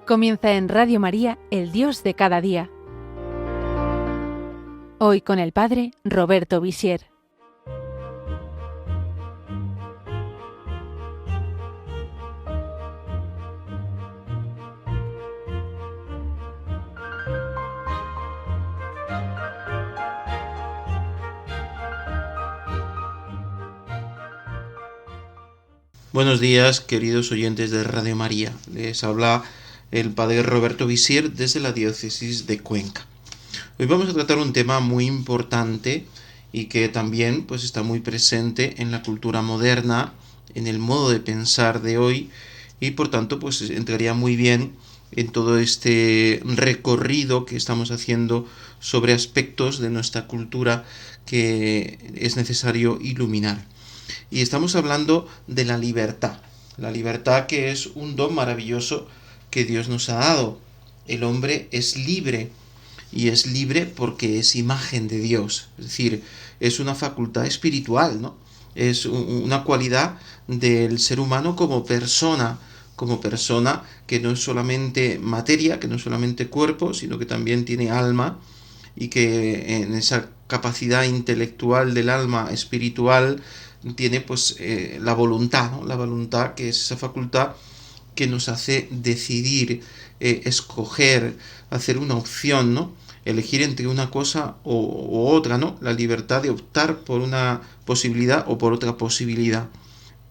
Comienza en Radio María, el Dios de cada día. Hoy con el Padre Roberto Visier. Buenos días, queridos oyentes de Radio María. Les habla el Padre Roberto Visier desde la Diócesis de Cuenca. Hoy vamos a tratar un tema muy importante y que también está muy presente en la cultura moderna, en el modo de pensar de hoy, y por tanto entraría muy bien en todo este recorrido que estamos haciendo sobre aspectos de nuestra cultura que es necesario iluminar. Y estamos hablando de la libertad que es un don maravilloso que Dios nos ha dado. El hombre es libre, y es libre porque es imagen de Dios, es decir, es una facultad espiritual, ¿no? Es una cualidad del ser humano como persona que no es solamente materia, que no es solamente cuerpo, sino que también tiene alma, y que en esa capacidad intelectual del alma espiritual tiene la voluntad, ¿no? La voluntad, que es esa facultad que nos hace decidir, escoger, hacer una opción, ¿no? Elegir entre una cosa o otra, ¿no? La libertad de optar por una posibilidad o por otra posibilidad.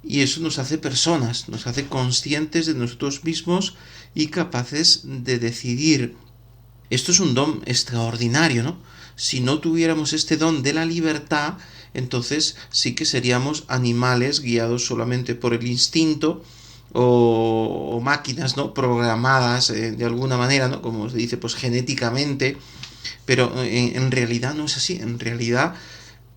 Y eso nos hace personas, nos hace conscientes de nosotros mismos y capaces de decidir. Esto es un don extraordinario, ¿no? Si no tuviéramos este don de la libertad, entonces sí que seríamos animales guiados solamente por el instinto, o máquinas, ¿no? Programadas de alguna manera, ¿no? Como se dice, genéticamente, pero en realidad no es así. En realidad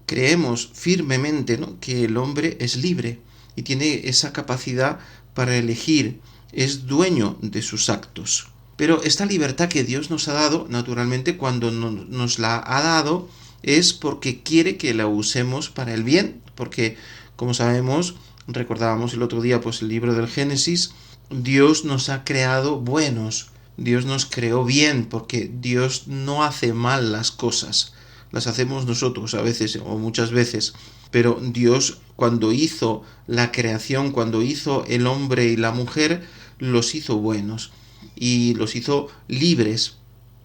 creemos firmemente, ¿no?, que el hombre es libre y tiene esa capacidad para elegir, es dueño de sus actos. Pero esta libertad que Dios nos ha dado, naturalmente, cuando nos la ha dado, es porque quiere que la usemos para el bien, porque, como sabemos, recordábamos el otro día el libro del Génesis, Dios nos ha creado buenos, Dios nos creó bien, porque Dios no hace mal las cosas, las hacemos nosotros a veces o muchas veces, pero Dios, cuando hizo la creación, cuando hizo el hombre y la mujer, los hizo buenos y los hizo libres,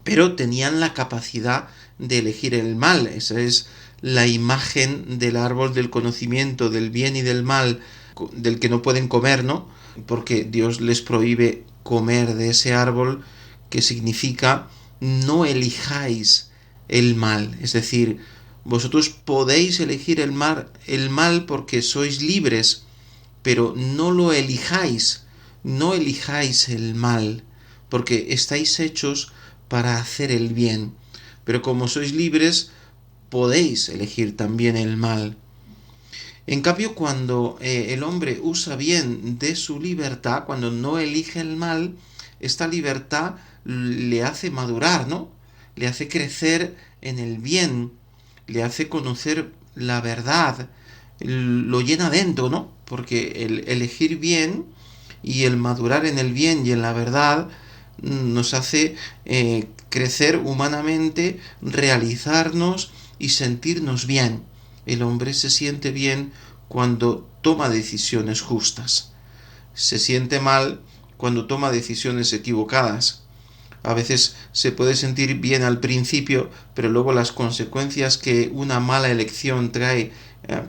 pero tenían la capacidad de elegir el mal. Esa es la imagen del árbol del conocimiento del bien y del mal, del que no pueden comer, ¿no? Porque Dios les prohíbe comer de ese árbol, que significa no elijáis el mal. Es decir, vosotros podéis elegir el mal porque sois libres, pero no lo elijáis, no elijáis el mal, porque estáis hechos para hacer el bien. Pero como sois libres, podéis elegir también el mal. En cambio, cuando el hombre usa bien de su libertad, cuando no elige el mal, esta libertad le hace madurar, ¿no? Le hace crecer en el bien, le hace conocer la verdad, lo llena dentro, ¿no? Porque el elegir bien y el madurar en el bien y en la verdad nos hace crecer humanamente, realizarnos y sentirnos bien. El hombre se siente bien cuando toma decisiones justas. Se siente mal cuando toma decisiones equivocadas. A veces se puede sentir bien al principio, pero luego las consecuencias que una mala elección trae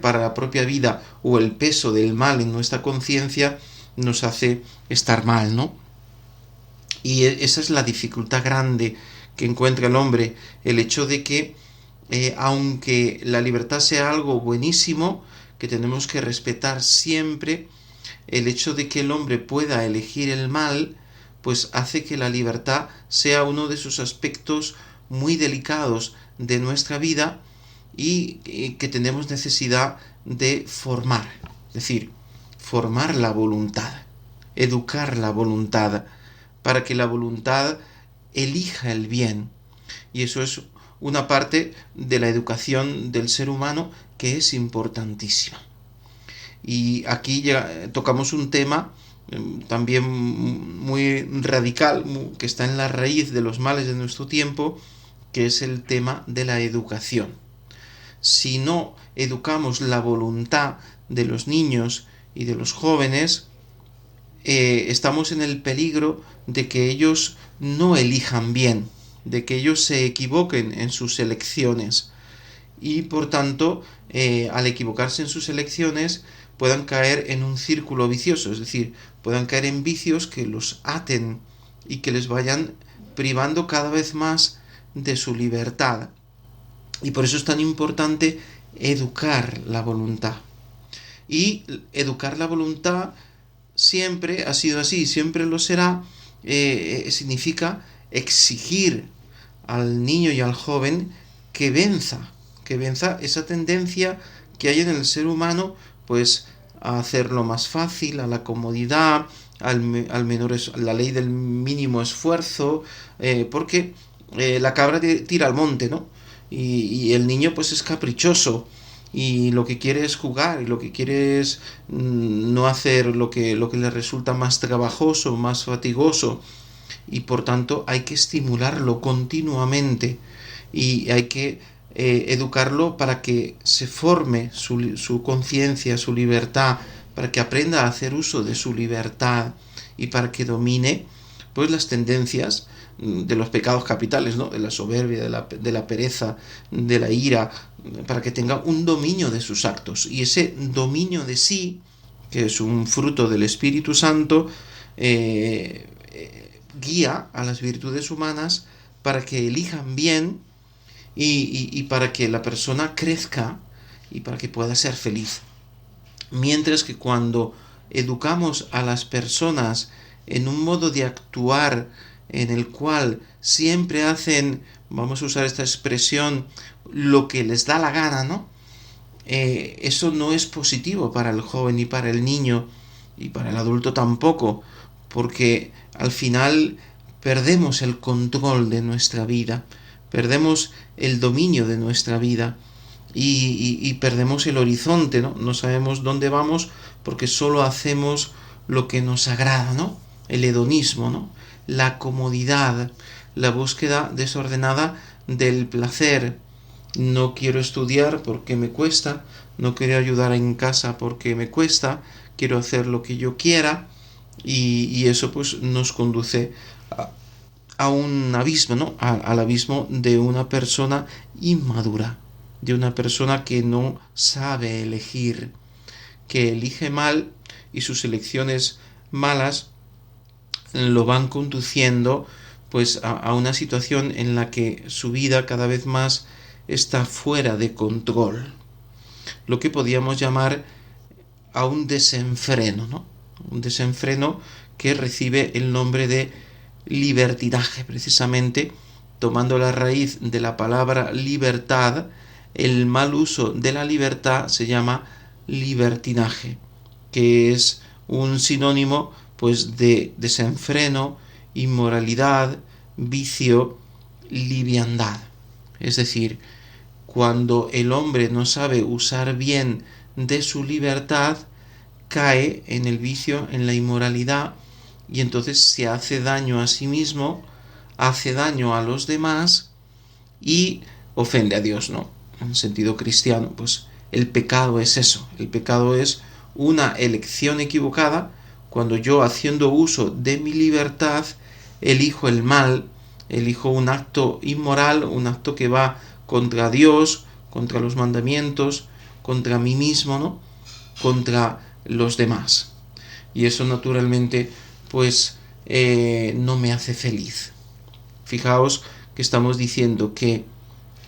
para la propia vida, o el peso del mal en nuestra conciencia, nos hace estar mal, ¿no? Y esa es la dificultad grande que encuentra el hombre, el hecho de que aunque la libertad sea algo buenísimo, que tenemos que respetar siempre, el hecho de que el hombre pueda elegir el mal, hace que la libertad sea uno de sus aspectos muy delicados de nuestra vida, y que tenemos necesidad de formar, es decir, formar la voluntad, educar la voluntad, para que la voluntad elija el bien. Y eso es una parte de la educación del ser humano que es importantísima. Y aquí ya tocamos un tema también muy radical, que está en la raíz de los males de nuestro tiempo, que es el tema de la educación. Si no educamos la voluntad de los niños y de los jóvenes, estamos en el peligro de que ellos no elijan bien, de que ellos se equivoquen en sus elecciones y por tanto al equivocarse en sus elecciones puedan caer en un círculo vicioso, es decir, puedan caer en vicios que los aten y que les vayan privando cada vez más de su libertad. Y por eso es tan importante educar la voluntad. Y educar la voluntad siempre ha sido así, siempre lo será, significa exigir al niño y al joven que venza esa tendencia que hay en el ser humano, pues a hacerlo más fácil, a la comodidad, la ley del mínimo esfuerzo, porque la cabra tira al monte, ¿no? Y el niño pues es caprichoso y lo que quiere es jugar y lo que quiere es no hacer lo que le resulta más trabajoso, más fatigoso, y por tanto hay que estimularlo continuamente y hay que educarlo para que se forme su conciencia, su libertad, para que aprenda a hacer uso de su libertad y para que domine pues las tendencias de los pecados capitales, ¿no? De la soberbia, de la pereza, de la ira, para que tenga un dominio de sus actos. Y ese dominio de sí, que es un fruto del Espíritu Santo, guía a las virtudes humanas para que elijan bien y para que la persona crezca y para que pueda ser feliz. Mientras que cuando educamos a las personas en un modo de actuar en el cual siempre hacen, vamos a usar esta expresión, lo que les da la gana, ¿no? Eso no es positivo para el joven y para el niño y para el adulto tampoco, porque al final perdemos el control de nuestra vida, perdemos el dominio de nuestra vida y perdemos el horizonte, ¿no? No sabemos dónde vamos porque solo hacemos lo que nos agrada, ¿no? El hedonismo, ¿no? La comodidad, la búsqueda desordenada del placer. No quiero estudiar porque me cuesta, no quiero ayudar en casa porque me cuesta, quiero hacer lo que yo quiera y eso pues nos conduce a un abismo, ¿no? Al abismo de una persona inmadura, de una persona que no sabe elegir, que elige mal y sus elecciones malas lo van conduciendo pues a una situación en la que su vida cada vez más está fuera de control, lo que podríamos llamar a un desenfreno, ¿no? Un desenfreno que recibe el nombre de libertinaje, precisamente tomando la raíz de la palabra libertad. El mal uso de la libertad se llama libertinaje, que es un sinónimo pues de desenfreno, inmoralidad, vicio, liviandad. Es decir, cuando el hombre no sabe usar bien de su libertad, cae en el vicio, en la inmoralidad, y entonces se hace daño a sí mismo, hace daño a los demás y ofende a Dios, ¿no? En sentido cristiano, pues el pecado es eso, el pecado es una elección equivocada, cuando yo, haciendo uso de mi libertad, elijo el mal, elijo un acto inmoral, un acto que va contra Dios, contra los mandamientos, contra mí mismo, ¿no? Contra los demás. Y eso naturalmente pues no me hace feliz. Fijaos que estamos diciendo que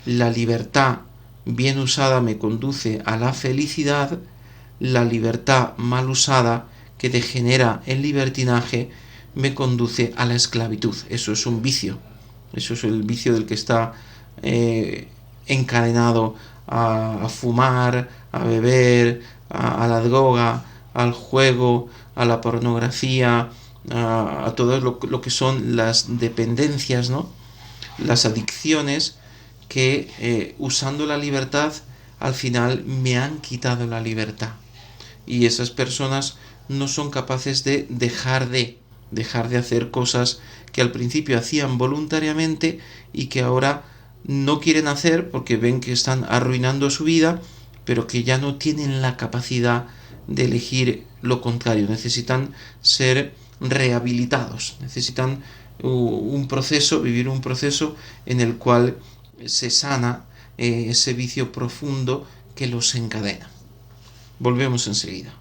la libertad bien usada me conduce a la felicidad, la libertad mal usada que degenera en libertinaje me conduce a la esclavitud. Eso es un vicio, eso es el vicio del que está encadenado a fumar, a beber, a la droga, al juego, a la pornografía, a todo lo que son las dependencias, ¿no? Las adicciones que usando la libertad al final me han quitado la libertad. Y esas personas no son capaces de dejar de hacer cosas que al principio hacían voluntariamente y que ahora no quieren hacer porque ven que están arruinando su vida, pero que ya no tienen la capacidad de elegir lo contrario. Necesitan ser rehabilitados, necesitan vivir un proceso en el cual se sana ese vicio profundo que los encadena. Volvemos enseguida.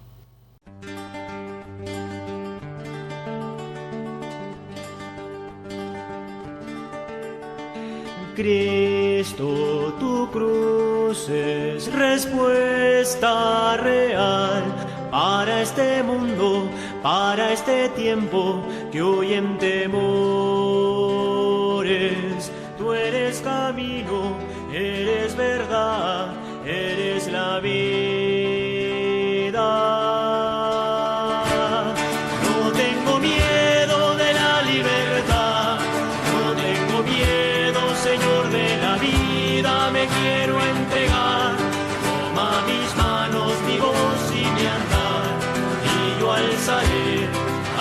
Cristo, tu cruz es respuesta real para este mundo, para este tiempo que hoy en temores. Tú eres camino, eres verdad, eres la vida. No tengo miedo de la libertad, no tengo miedo, Señor de la vida, me quiero entregar. Toma mis manos, mi voz y mi andar, y yo alzaré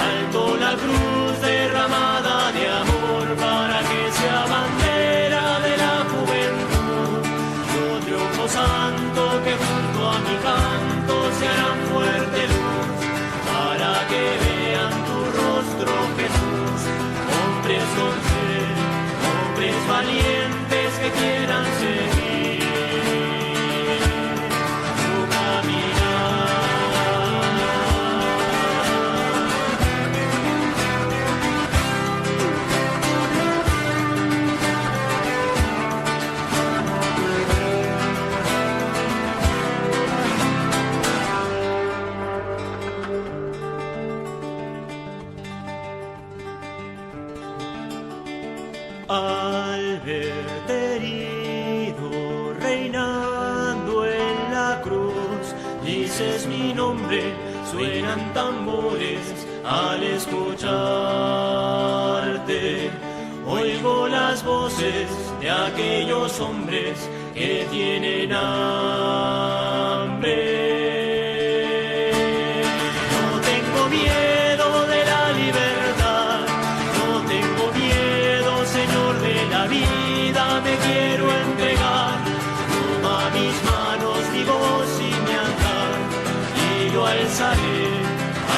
alto la cruz derramada de amor para que sea bandera de la juventud. Yo triunfo santo que junto a mi canto se harán fuerte luz para que vean tu rostro, Jesús. Hombres con fe, hombres valientes que quieran seguir tu caminar. Al verte herido, reinando en la cruz, dices mi nombre, suenan tambores al escucharte. Oigo las voces de aquellos hombres que tienen hambre. No tengo miedo de la libertad, no tengo miedo, Señor de la vida, me quiero entregar. Toma mis manos, mi voz y mi andar, y yo alzaré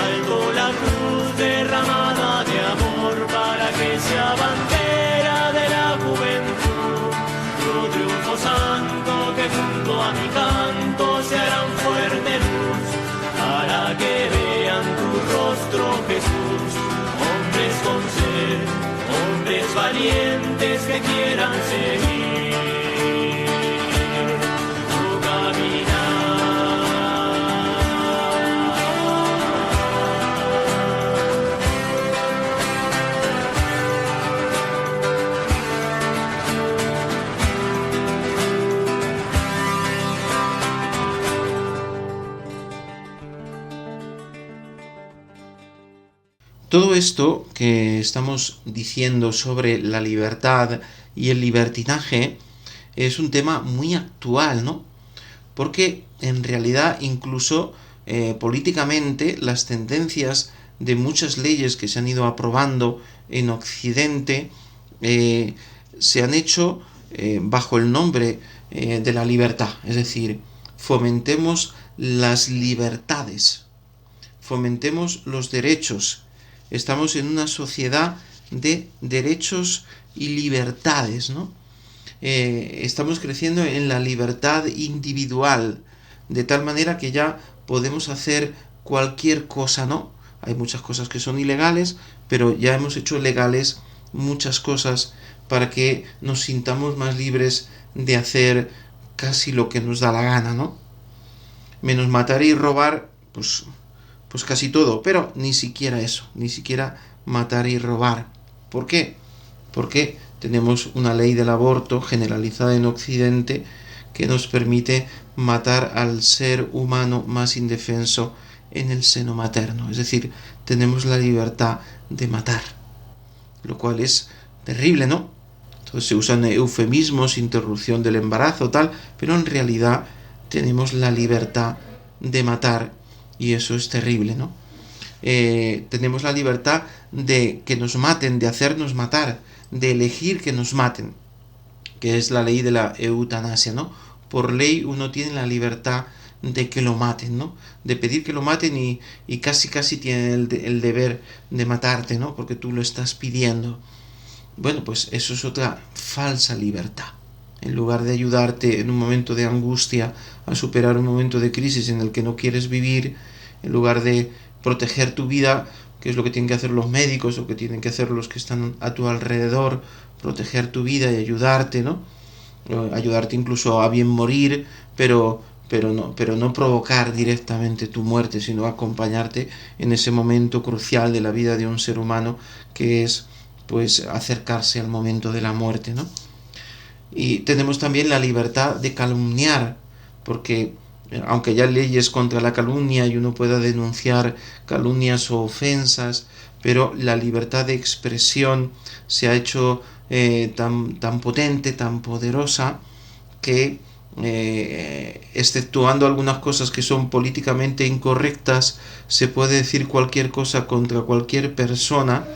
alto la cruz derramada de amor para que sea bandera de la juventud. Yo triunfo santo que junto a mi canto se harán fuerte luz para que vean tu rostro, Jesús. Hombres con sed, hombres valientes que quieran seguir tu caminar. Todo esto que estamos diciendo sobre la libertad y el libertinaje es un tema muy actual, ¿no? Porque en realidad incluso políticamente las tendencias de muchas leyes que se han ido aprobando en Occidente se han hecho bajo el nombre de la libertad, es decir, fomentemos las libertades, fomentemos los derechos. Estamos en una sociedad de derechos y libertades, ¿no? Estamos creciendo en la libertad individual, de tal manera que ya podemos hacer cualquier cosa, ¿no? Hay muchas cosas que son ilegales, pero ya hemos hecho legales muchas cosas para que nos sintamos más libres de hacer casi lo que nos da la gana, ¿no? Menos matar y robar, pues casi todo, pero ni siquiera eso, ni siquiera matar y robar. ¿Por qué? Porque tenemos una ley del aborto generalizada en Occidente que nos permite matar al ser humano más indefenso en el seno materno. Es decir, tenemos la libertad de matar, lo cual es terrible, ¿no? Entonces se usan eufemismos, interrupción del embarazo, tal, pero en realidad tenemos la libertad de matar. Y eso es terrible, ¿no? tenemos la libertad de que nos maten, de hacernos matar, de elegir que nos maten, que es la ley de la eutanasia, ¿no? Por ley uno tiene la libertad de que lo maten, ¿no? De pedir que lo maten y casi tiene el deber de matarte, ¿no? Porque tú lo estás pidiendo. Bueno, pues eso es otra falsa libertad. En lugar de ayudarte en un momento de angustia a superar un momento de crisis en el que no quieres vivir, en lugar de proteger tu vida, que es lo que tienen que hacer los médicos o que tienen que hacer los que están a tu alrededor, proteger tu vida y ayudarte, ¿no? Ayudarte incluso a bien morir, pero no provocar directamente tu muerte, sino acompañarte en ese momento crucial de la vida de un ser humano, que es pues acercarse al momento de la muerte, ¿no? Y tenemos también la libertad de calumniar, porque aunque haya leyes contra la calumnia y uno pueda denunciar calumnias o ofensas, pero la libertad de expresión se ha hecho tan potente, tan poderosa, que exceptuando algunas cosas que son políticamente incorrectas, se puede decir cualquier cosa contra cualquier persona,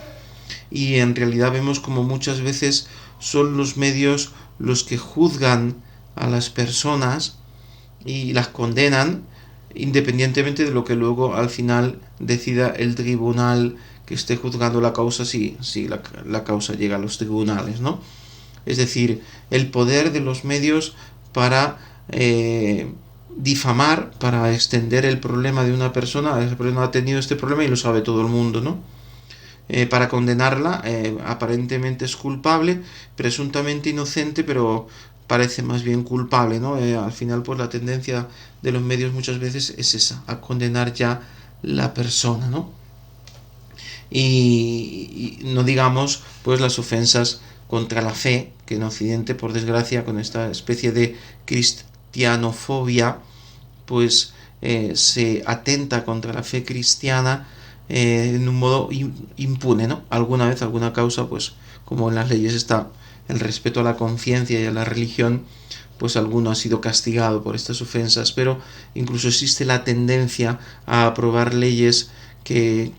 y en realidad vemos como muchas veces son los medios los que juzgan a las personas y las condenan, independientemente de lo que luego al final decida el tribunal que esté juzgando la causa, si la causa llega a los tribunales, ¿no? Es decir, el poder de los medios para difamar, para extender el problema de una persona. Esa persona ha tenido este problema y lo sabe todo el mundo, ¿no? Para condenarla, aparentemente es culpable, presuntamente inocente, pero parece más bien culpable, ¿no? Al final, pues la tendencia de los medios muchas veces es esa, a condenar ya la persona, ¿no? Y no digamos, pues las ofensas contra la fe, que en Occidente, por desgracia, con esta especie de cristianofobia, pues se atenta contra la fe cristiana en un modo impune, ¿no? Alguna vez, alguna causa, pues como en las leyes está el respeto a la conciencia y a la religión, pues alguno ha sido castigado por estas ofensas, pero incluso existe la tendencia a aprobar leyes que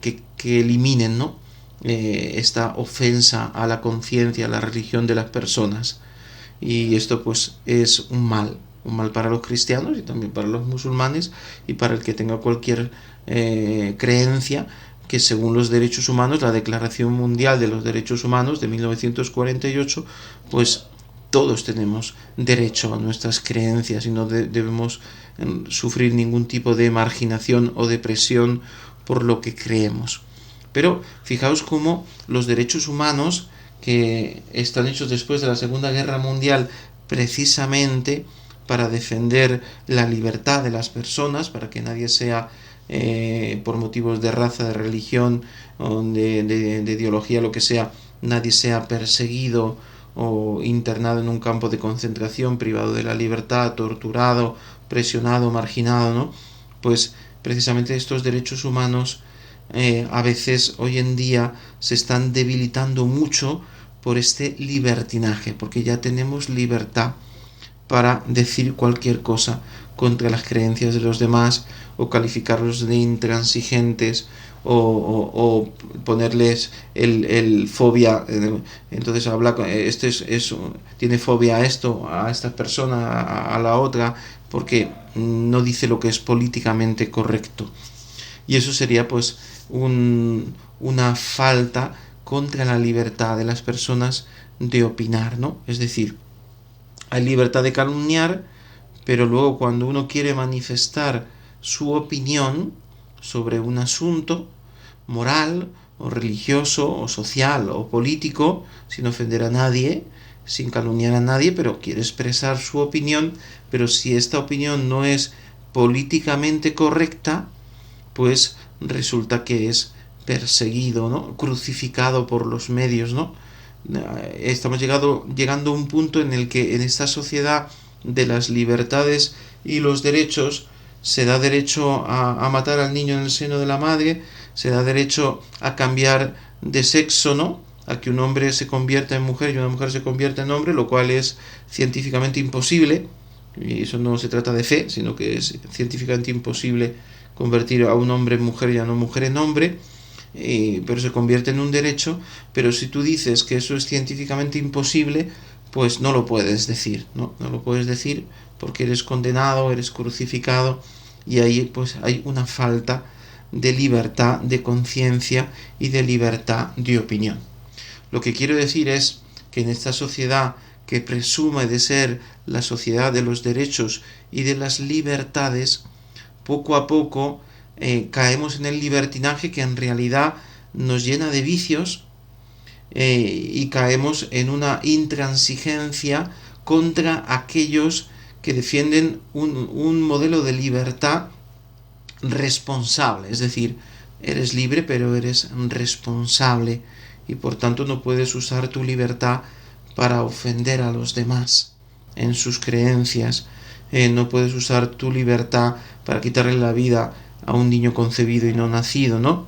eliminen, ¿no? Esta ofensa a la conciencia, a la religión de las personas. Y esto pues es un mal para los cristianos y también para los musulmanes y para el que tenga cualquier creencia, que según los derechos humanos, la Declaración Mundial de los Derechos Humanos de 1948, pues todos tenemos derecho a nuestras creencias y no debemos sufrir ningún tipo de marginación o de presión por lo que creemos. Pero fijaos cómo los derechos humanos, que están hechos después de la Segunda Guerra Mundial precisamente para defender la libertad de las personas, para que nadie sea por motivos de raza, de religión o de ideología, lo que sea, nadie sea perseguido o internado en un campo de concentración, privado de la libertad, torturado, presionado, marginado, ¿no? Pues precisamente estos derechos humanos a veces hoy en día se están debilitando mucho por este libertinaje, porque ya tenemos libertad para decir cualquier cosa contra las creencias de los demás o calificarlos de intransigentes o ponerles el fobia. Entonces habla, tiene fobia a esto, a esta persona, a la otra, porque no dice lo que es políticamente correcto. Y eso sería pues una falta contra la libertad de las personas de opinar, ¿no? Es decir, hay libertad de calumniar, pero luego cuando uno quiere manifestar su opinión sobre un asunto moral o religioso o social o político, sin ofender a nadie, sin calumniar a nadie, pero quiere expresar su opinión, pero si esta opinión no es políticamente correcta, pues resulta que es perseguido, ¿no? Crucificado por los medios, ¿no? Estamos llegando a un punto en el que en esta sociedad de las libertades y los derechos se da derecho a matar al niño en el seno de la madre, se da derecho a cambiar de sexo, ¿no? A que un hombre se convierta en mujer y una mujer se convierta en hombre, lo cual es científicamente imposible, y eso no se trata de fe, sino que es científicamente imposible convertir a un hombre en mujer y a una mujer en hombre, pero se convierte en un derecho. Pero si tú dices que eso es científicamente imposible, pues no lo puedes decir, ¿no? No lo puedes decir porque eres condenado, eres crucificado, y ahí pues hay una falta de libertad de conciencia y de libertad de opinión. Lo que quiero decir es que en esta sociedad que presume de ser la sociedad de los derechos y de las libertades, poco a poco caemos en el libertinaje, que en realidad nos llena de vicios, y caemos en una intransigencia contra aquellos que defienden un modelo de libertad responsable. Es decir, eres libre pero eres responsable, y por tanto no puedes usar tu libertad para ofender a los demás en sus creencias. No puedes usar tu libertad para quitarle la vida a un niño concebido y no nacido, ¿no?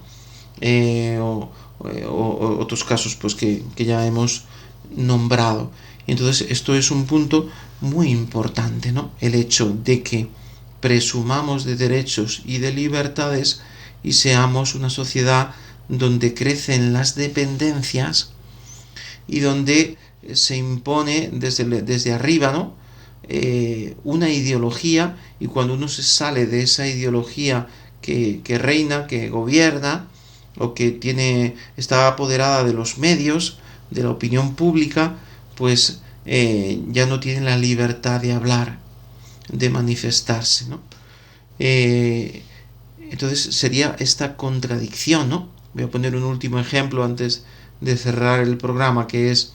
O otros casos pues que ya hemos nombrado. Entonces esto es un punto muy importante, ¿no? El hecho de que presumamos de derechos y de libertades y seamos una sociedad donde crecen las dependencias y donde se impone desde arriba, ¿no? Una ideología, y cuando uno se sale de esa ideología que reina, que gobierna, o que está apoderada de los medios, de la opinión pública, pues ya no tiene la libertad de hablar, de manifestarse, ¿no? Entonces sería esta contradicción, ¿no? Voy a poner un último ejemplo antes de cerrar el programa, que es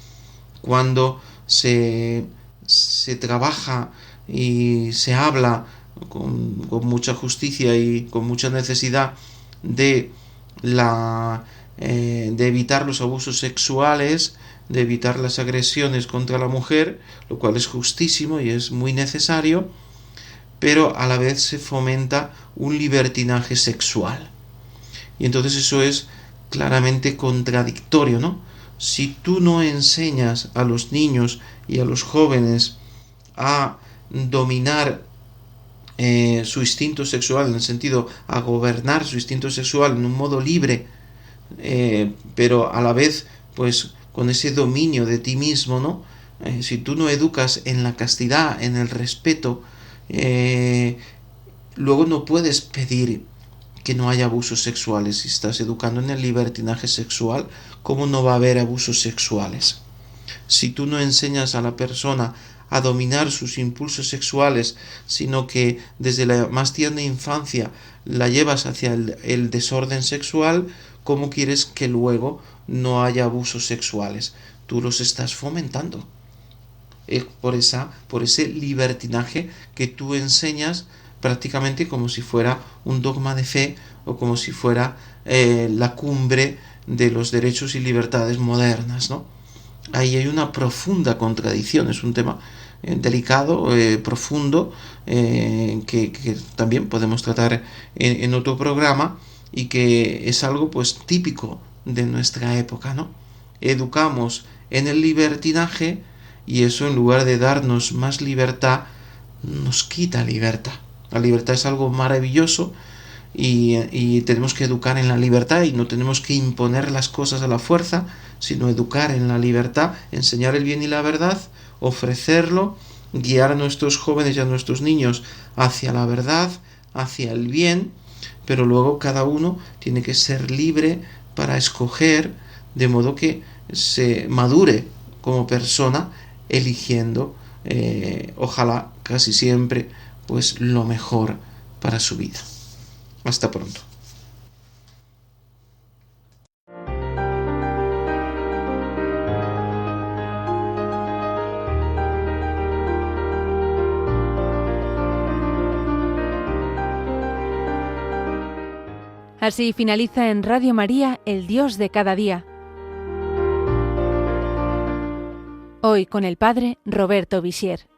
cuando se trabaja y se habla con mucha justicia y con mucha necesidad de evitar los abusos sexuales, de evitar las agresiones contra la mujer, lo cual es justísimo y es muy necesario, pero a la vez se fomenta un libertinaje sexual. Y entonces eso es claramente contradictorio, ¿no? Si tú no enseñas a los niños y a los jóvenes a dominar su instinto sexual, en el sentido a gobernar su instinto sexual en un modo libre, pero a la vez pues con ese dominio de ti mismo, ¿no? Si tú no educas en la castidad, en el respeto, luego no puedes pedir que no haya abusos sexuales. Si estás educando en el libertinaje sexual, ¿cómo no va a haber abusos sexuales? Si tú no enseñas a la persona a dominar sus impulsos sexuales, sino que desde la más tierna infancia la llevas hacia el desorden sexual, ¿cómo quieres que luego no haya abusos sexuales? Tú los estás fomentando por ese libertinaje que tú enseñas prácticamente como si fuera un dogma de fe o como si fuera la cumbre de los derechos y libertades modernas, ¿no? Ahí hay una profunda contradicción. Es un tema delicado, profundo, que también podemos tratar en otro programa, y que es algo pues típico de nuestra época, ¿no? Educamos en el libertinaje, y eso, en lugar de darnos más libertad, nos quita libertad. La libertad es algo maravilloso, y tenemos que educar en la libertad, y no tenemos que imponer las cosas a la fuerza, sino educar en la libertad, enseñar el bien y la verdad, ofrecerlo, guiar a nuestros jóvenes y a nuestros niños hacia la verdad, hacia el bien, pero luego cada uno tiene que ser libre para escoger, de modo que se madure como persona, eligiendo, ojalá casi siempre, pues lo mejor para su vida. Hasta pronto. Así finaliza en Radio María, El Dios de cada día. Hoy con el Padre Roberto Visier.